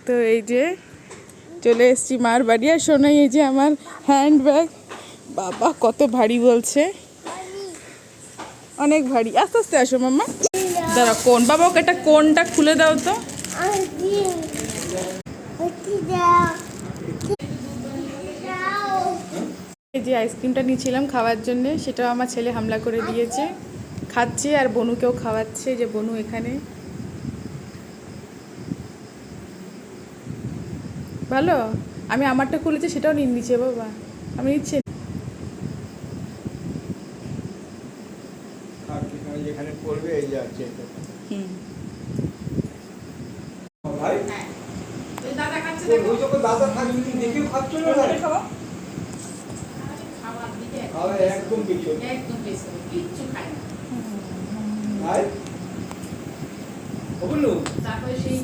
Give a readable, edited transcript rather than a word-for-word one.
তো এই যে চলে এসেছি মার বাড়ি। আর শোনাই এই যে আমার হ্যান্ড ব্যাগ, বাবা কত ভারী বলছে, অনেক ভারী। আস্তে আস্তে আসো মাম্মা। দাঁড়া কোন বাবা, ওকে একটা কোনটা খুলে দাও তো। এই যে আইসক্রিমটা নিয়েছিলাম খাওয়ার জন্য, সেটাও আমার ছেলে হামলা করে দিয়েছে, খাচ্ছে আর বনুকেও খাওয়াচ্ছে। যে বনু এখানে, ভালো। আমি আমারটা খুলেছি, সেটাও নিয়ে নিচ্ছে বাবা, আমি নিচ্ছি। যেখানে পড়বে এই যে আছে হুম ভাই দাদা খাচ্ছে, ওই যখন দাদা থাকবে তুমি দেখেও খাচ্ছ না খাওয়া একদম কিছু কিচ্ছু খায় না ভাই বলুন তারপরে সেই